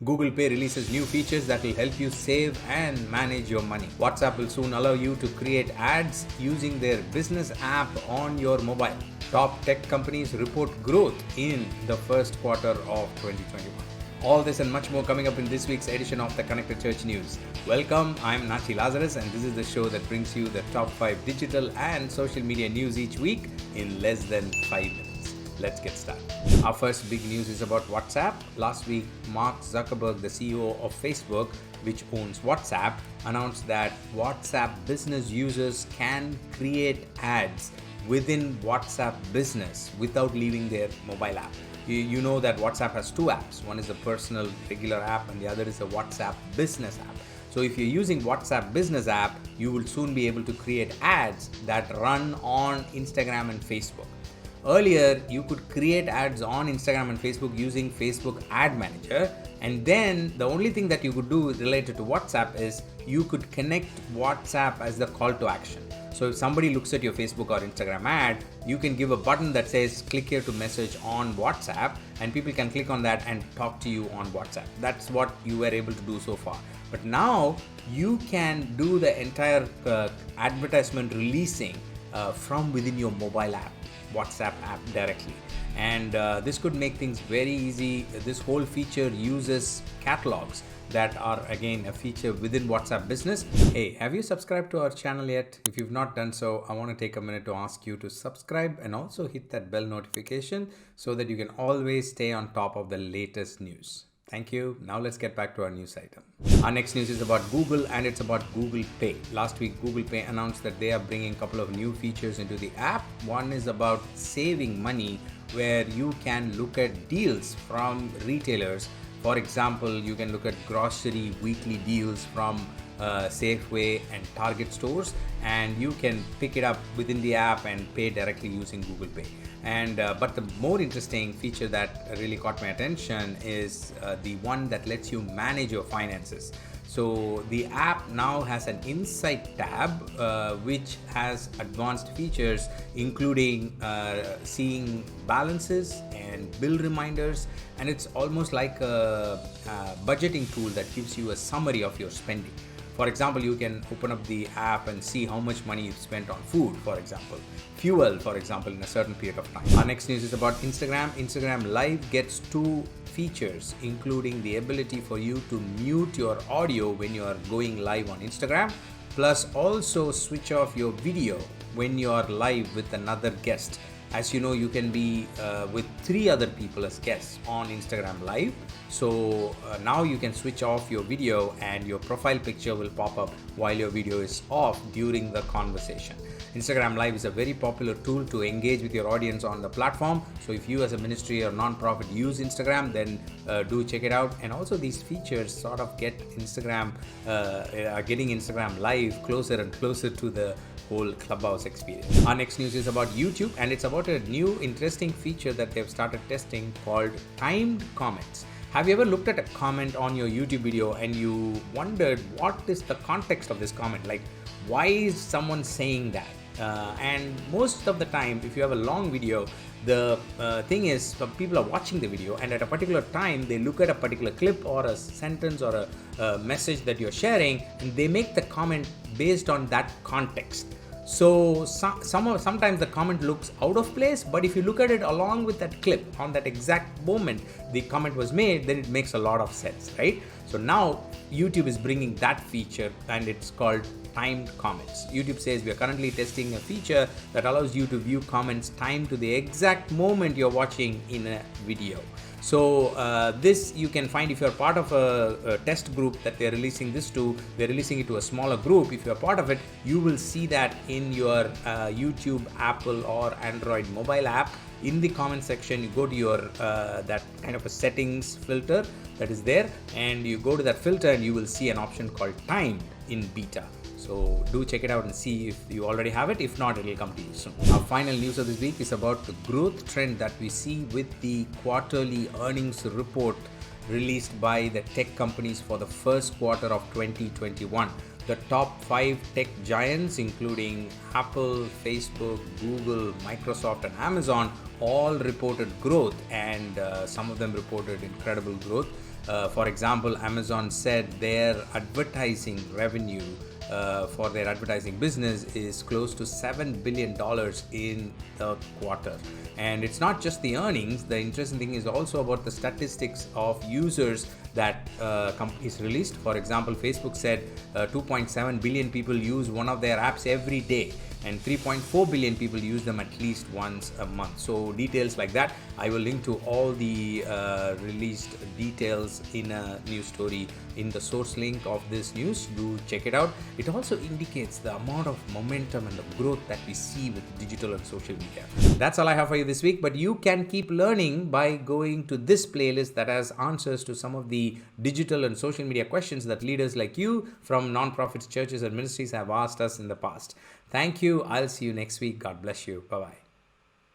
Google Pay releases new features that will help you save and manage your money. WhatsApp will soon allow you to create ads using their business app on your mobile. Top tech companies report growth in the first quarter of 2021. All this and much more coming up in this week's edition of the Connected Church News. Welcome, I'm Natchi Lazarus, and this is the show that brings you the top 5 digital and social media news each week in less than 5 minutes. Let's get started. Our first big news is about WhatsApp. Last week, Mark Zuckerberg, the CEO of Facebook, which owns WhatsApp, announced that WhatsApp business users can create ads within WhatsApp business without leaving their mobile app. You know that WhatsApp has two apps. One is a personal regular app and the other is a WhatsApp business app. So if you're using WhatsApp business app, you will soon be able to create ads that run on Instagram and Facebook. Earlier, you could create ads on Instagram and Facebook using Facebook Ad Manager, and then the only thing that you could do related to WhatsApp is you could connect WhatsApp as the call to action. So if somebody looks at your Facebook or Instagram ad, you can give a button that says click here to message on WhatsApp, and people can click on that and talk to you on WhatsApp. That's what you were able to do so far. But now you can do the entire advertisement releasing from within your mobile app, WhatsApp app directly, and this could make things very easy. This whole feature uses catalogs that are again a feature within WhatsApp business. Hey, have you subscribed to our channel yet? If you've not done so, I want to take a minute to ask you to subscribe and also hit that bell notification so that you can always stay on top of the latest news. Thank you. Now let's get back to our news item. Our next news is about Google, and it's about Google Pay. Last week, Google Pay announced that they are bringing a couple of new features into the app. One is about saving money, where you can look at deals from retailers. For example, you can look at grocery weekly deals from Safeway and Target stores, and you can pick it up within the app and pay directly using Google Pay. And but the more interesting feature that really caught my attention is the one that lets you manage your finances. So the app now has an Insight tab which has advanced features including seeing balances and bill reminders, and it's almost like a budgeting tool that gives you a summary of your spending. For example, you can open up the app and see how much money you've spent on food, for example, fuel, for example, in a certain period of time. Our next news is about Instagram. Instagram Live gets two features, including the ability for you to mute your audio when you are going live on Instagram, plus also switch off your video when you are live with another guest. As you know, you can be with 3 other people as guests on Instagram Live. So now you can switch off your video and your profile picture will pop up while your video is off during the conversation. Instagram Live is a very popular tool to engage with your audience on the platform. So if you as a ministry or non-profit use Instagram, then do check it out. And also these features sort of get Instagram, getting Instagram Live closer and closer to the whole Clubhouse experience. Our next news is about YouTube, and it's about a new interesting feature that they've started testing called timed comments. Have you ever looked at a comment on your YouTube video and you wondered what is the context of this comment? Like, why is someone saying that? And most of the time, if you have a long video, the thing is, people are watching the video, and at a particular time, they look at a particular clip or a sentence or a message that you're sharing, and they make the comment based on that context. So sometimes the comment looks out of place, but if you look at it along with that clip on that exact moment the comment was made, then it makes a lot of sense, right? So now YouTube is bringing that feature, and it's called timed comments. YouTube says we are currently testing a feature that allows you to view comments timed to the exact moment you're watching in a video. So this you can find if you're part of a test group that they're releasing this to. They're releasing it to a smaller group. If you're part of it, you will see that in your YouTube, Apple or Android mobile app. In the comment section, you go to your that kind of a settings filter that is there, and you go to that filter and you will see an option called timed in beta. So do check it out and see if you already have it. If not, it will come to you soon. Our final news of this week is about the growth trend that we see with the quarterly earnings report released by the tech companies for the first quarter of 2021. The top 5 tech giants, including Apple, Facebook, Google, Microsoft, and Amazon, all reported growth, and some of them reported incredible growth. For example, Amazon said their advertising revenue for their advertising business is close to $7 billion in the quarter. And it's not just the earnings. The interesting thing is also about the statistics of users that companies released. For example, Facebook said 2.7 billion people use one of their apps every day, and 3.4 billion people use them at least once a month. So details like that, I will link to all the released details in a news story in the source link of this news. Do check it out. It also indicates the amount of momentum and the growth that we see with digital and social media. That's all I have for you this week, but you can keep learning by going to this playlist that has answers to some of the digital and social media questions that leaders like you from nonprofits, churches, and ministries have asked us in the past. Thank you. I'll see you next week. God bless you. Bye-bye.